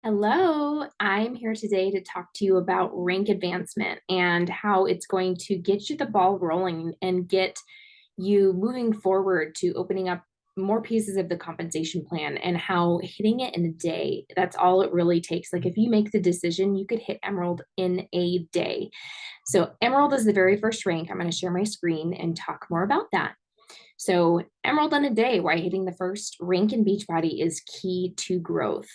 Hello, I'm here today to talk to you about rank advancement and how it's going to get you the ball rolling and get you moving forward to opening up more pieces of the compensation plan and how hitting it in a day, that's all it really takes. Like if you make the decision, you could hit Emerald in a day. So Emerald is the very first rank. I'm going to share my screen and talk more about that. So Emerald in a day, why hitting the first rank in Beachbody is key to growth.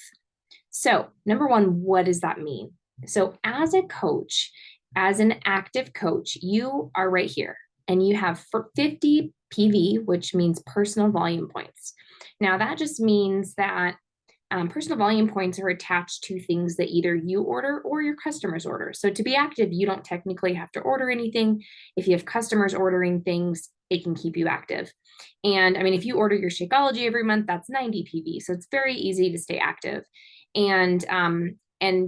So, number one, what does that mean? So, as a coach, as an active coach, you are right here and you have 50 PV, which means personal volume points. Now, that just means that personal volume points are attached to things that either you order or your customers order. So, to be active, you don't technically have to order anything. If you have customers ordering things, it can keep you active. And I mean, if you order your Shakeology every month, that's 90 PV. So, it's very easy to stay active. And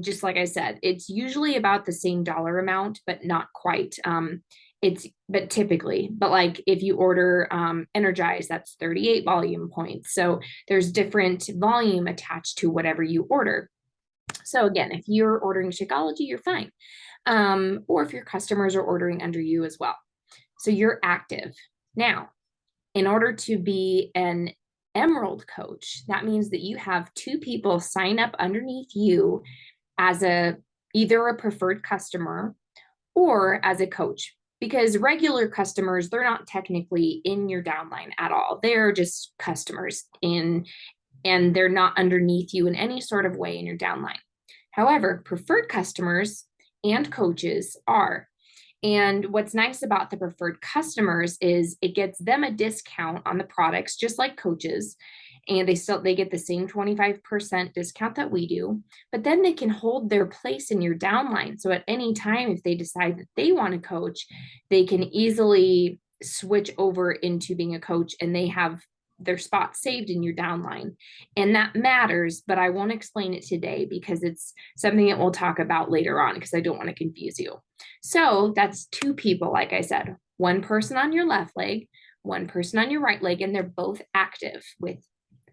just like I said, it's usually about the same dollar amount, but not quite. But typically, but like if you order Energize, that's 38 volume points. So there's different volume attached to whatever you order. So again, if you're ordering Shakeology, you're fine. Or if your customers are ordering under you as well. So you're active. Now, in order to be an Emerald coach, that means that you have two people sign up underneath you as either a preferred customer or as a coach, because regular customers, they're not technically in your downline at all. They're just customers and they're not underneath you in any sort of way in your downline. However, preferred customers and coaches are. And what's nice about the preferred customers is it gets them a discount on the products, just like coaches. And they get the same 25% discount that we do, but then they can hold their place in your downline. So at any time, if they decide that they want to coach, they can easily switch over into being a coach and they have their spot saved in your downline. And that matters, but I won't explain it today because it's something that we'll talk about later on because I don't want to confuse you. So that's two people, like I said, one person on your left leg, one person on your right leg, and they're both active with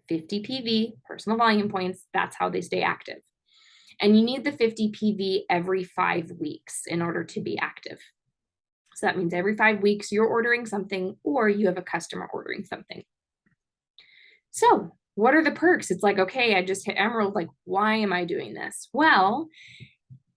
50 PV, personal volume points. That's how they stay active. And you need the 50 PV every 5 weeks in order to be active. So that means every 5 weeks you're ordering something or you have a customer ordering something. So, what are the perks? It's like, okay, I just hit Emerald. Like, why am I doing this? Well,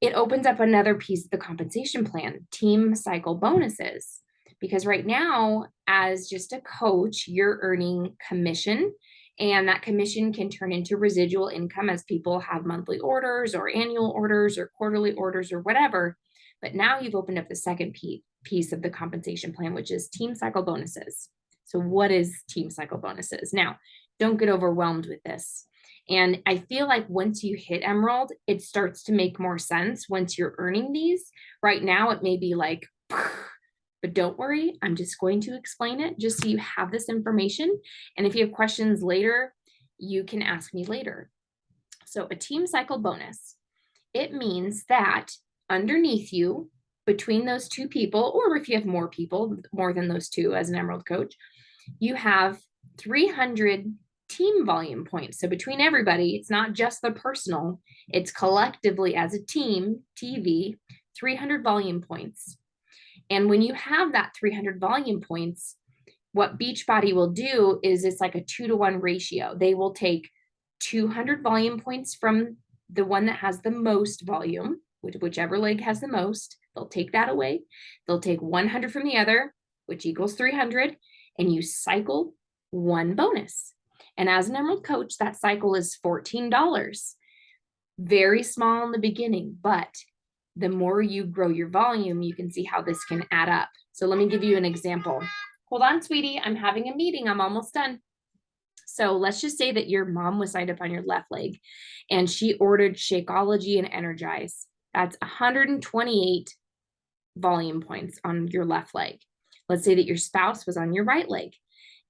it opens up another piece of the compensation plan, team cycle bonuses. Because right now, as just a coach, you're earning commission, and that commission can turn into residual income as people have monthly orders or annual orders or quarterly orders or whatever. But now you've opened up the second piece of the compensation plan, which is team cycle bonuses. So, what is team cycle bonuses? Now, don't get overwhelmed with this. And I feel like once you hit Emerald, it starts to make more sense once you're earning these. Right now, it may be like, but don't worry, I'm just going to explain it just so you have this information. And if you have questions later, you can ask me later. So, a team cycle bonus, it means that underneath you, between those two people, or if you have more people, more than those two as an Emerald coach, you have 300 team volume points. So between everybody, it's not just the personal, it's collectively as a team, TV, 300 volume points. And when you have that 300 volume points, what Beachbody will do is it's like a 2-to-1 ratio. They will take 200 volume points from the one that has the most volume, whichever leg has the most, they'll take that away. They'll take 100 from the other, which equals 300, and you cycle one bonus. And as an Emerald coach, that cycle is $14. Very small in the beginning, but the more you grow your volume, you can see how this can add up. So let me give you an example. Hold on, sweetie, I'm having a meeting. I'm almost done. So let's just say that your mom was signed up on your left leg and she ordered Shakeology and Energize. That's 128 volume points on your left leg. Let's say that your spouse was on your right leg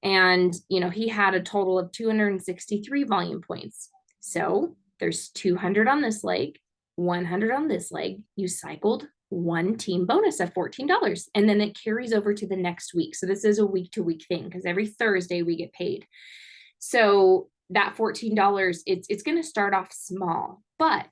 and he had a total of 263 volume points. So there's 200 on this leg, 100 on this leg. You cycled one team bonus of $14, and then it carries over to the next week. So this is a week-to-week thing because every Thursday we get paid. So that $14, it's going to start off small, but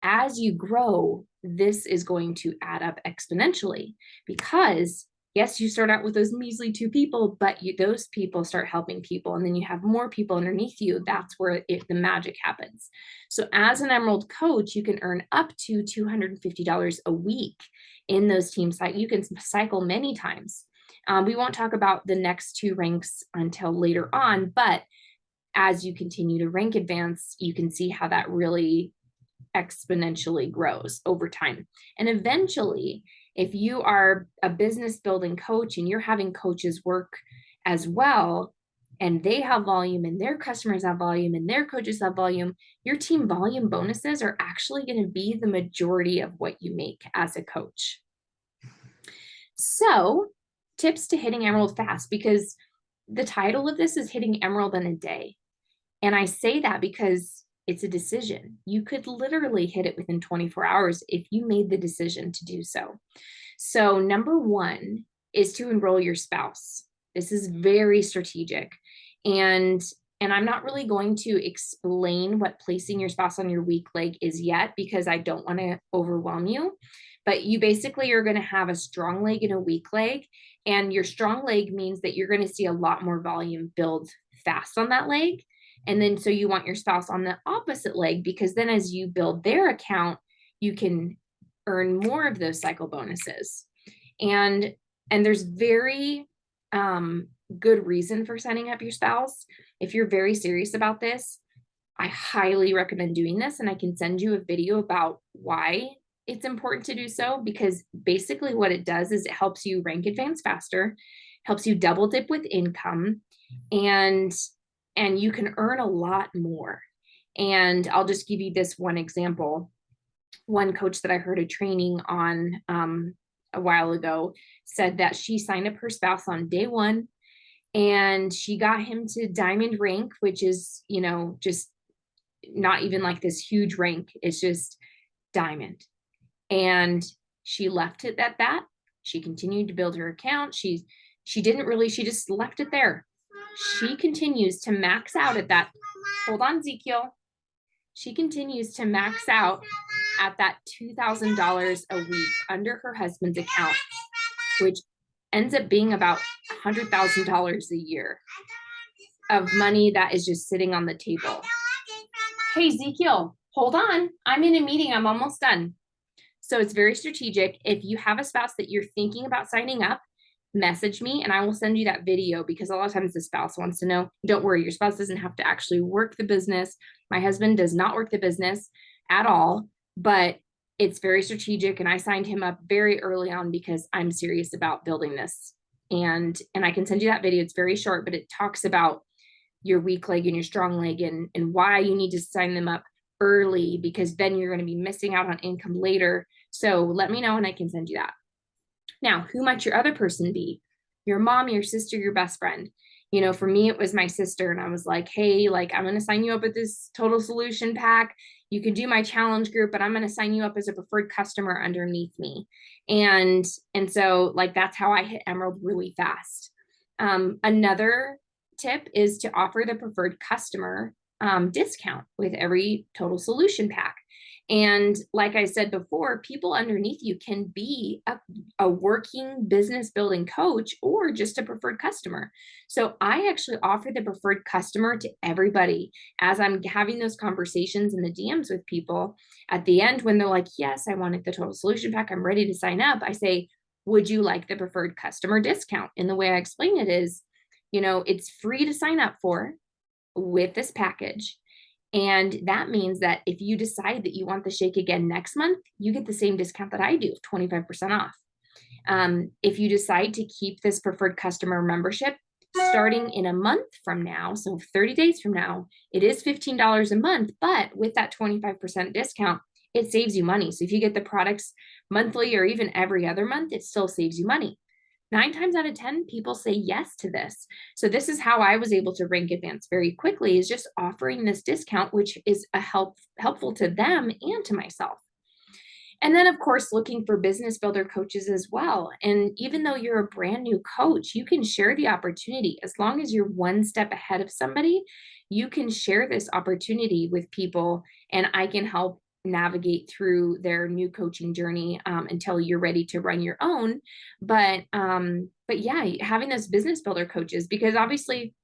as you grow, this is going to add up exponentially, because yes, you start out with those measly 2 people, but those people start helping people, and then you have more people underneath you. That's where the magic happens. So as an Emerald coach, you can earn up to $250 a week in those team cycles. You can cycle many times. We won't talk about the next 2 ranks until later on, but as you continue to rank advance, you can see how that really exponentially grows over time. And eventually, if you are a business building coach and you're having coaches work as well, and they have volume and their customers have volume and their coaches have volume, your team volume bonuses are actually going to be the majority of what you make as a coach. So, tips to hitting Emerald fast, because the title of this is Hitting Emerald in a Day. And I say that because it's a decision. You could literally hit it within 24 hours if you made the decision to do so. So number 1 is to enroll your spouse. This is very strategic. And I'm not really going to explain what placing your spouse on your weak leg is yet, because I don't want to overwhelm you. But you basically are going to have a strong leg and a weak leg. And your strong leg means that you're going to see a lot more volume build fast on that leg. And then so you want your spouse on the opposite leg, because then as you build their account, you can earn more of those cycle bonuses. And there's very good reason for signing up your spouse. If you're very serious about this, I highly recommend doing this. And I can send you a video about why it's important to do so, because basically what it does is it helps you rank advance faster, helps you double dip with income, and you can earn a lot more. And I'll just give you this one example. One coach that I heard a training on a while ago said that she signed up her spouse on day 1, and she got him to diamond rank, which is, just not even like this huge rank. It's just diamond. And she left it at that. She continued to build her account. She just left it there. She continues to max out at that. Hold on, Ezekiel. She continues to max out at that $2,000 a week under her husband's account, which ends up being about $100,000 a year of money that is just sitting on the table. Hey, Ezekiel, hold on. I'm in a meeting. I'm almost done. So it's very strategic. If you have a spouse that you're thinking about signing up, message me and I will send you that video, because a lot of times the spouse wants to know. Don't worry, your spouse doesn't have to actually work the business. My husband does not work the business at all, but it's very strategic. And I signed him up very early on because I'm serious about building this. And I can send you that video. It's very short, but it talks about your weak leg and your strong leg, and why you need to sign them up early, because then you're going to be missing out on income later. So let me know and I can send you that. Now, who might your other person be? Your mom, your sister, your best friend. For me, it was my sister, and I was like, hey, I'm going to sign you up with this total solution pack. You can do my challenge group, but I'm going to sign you up as a preferred customer underneath me. And so that's how I hit Emerald really fast. Another tip is to offer the preferred customer discount with every total solution pack. And like I said before, people underneath you can be a working business building coach or just a preferred customer. So I actually offer the preferred customer to everybody as I'm having those conversations in the DMs with people. At the end, when they're like, yes, I wanted the total solution pack, I'm ready to sign up, I say, would you like the preferred customer discount? And the way I explain it is, it's free to sign up for with this package. And that means that if you decide that you want the shake again next month, you get the same discount that I do, 25% off. If you decide to keep this preferred customer membership starting in a month from now, so 30 days from now, it is $15 a month, but with that 25% discount, it saves you money. So if you get the products monthly or even every other month, it still saves you money. 9 times out of 10, people say yes to this. So this is how I was able to rank advance very quickly, is just offering this discount, which is helpful to them and to myself. And then, of course, looking for business builder coaches as well. And even though you're a brand new coach, you can share the opportunity. As long as you're one step ahead of somebody, you can share this opportunity with people and I can help navigate through their new coaching journey until you're ready to run your own. But yeah, having those business builder coaches, because obviously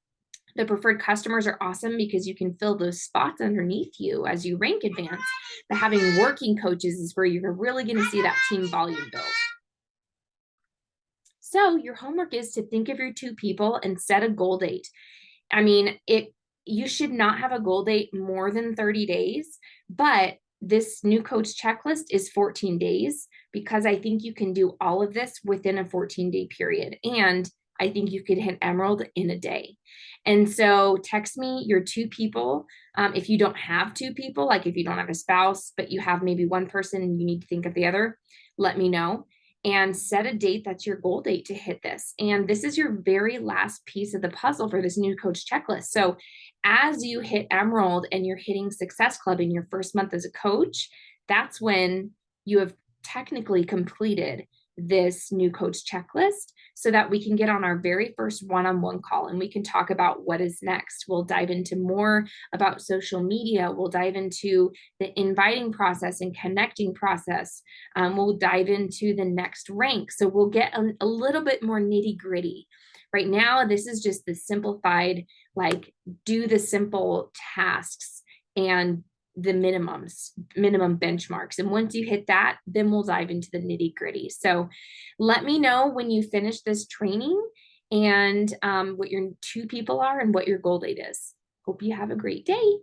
the preferred customers are awesome because you can fill those spots underneath you as you rank advance. But having working coaches is where you're really going to see that team volume build. So your homework is to think of your 2 people and set a goal date. I mean, you should not have a goal date more than 30 days, but this new coach checklist is 14 days because I think you can do all of this within a 14-day period. And I think you could hit Emerald in a day. And so text me your 2 people. If you don't have 2 people, like if you don't have a spouse, but you have maybe one person and you need to think of the other, let me know and set a date that's your goal date to hit this. And this is your very last piece of the puzzle for this new coach checklist. So as you hit Emerald and you're hitting Success Club in your first month as a coach, that's when you have technically completed this new coach checklist so that we can get on our very first one-on-one call and we can talk about what is next. We'll dive into more about social media. We'll dive into the inviting process and connecting process. We'll dive into the next rank. So we'll get a little bit more nitty gritty. Right now, this is just the simplified, like do the simple tasks and the minimum benchmarks. And once you hit that, then we'll dive into the nitty gritty. So let me know when you finish this training and what your 2 people are and what your goal date is. Hope you have a great day.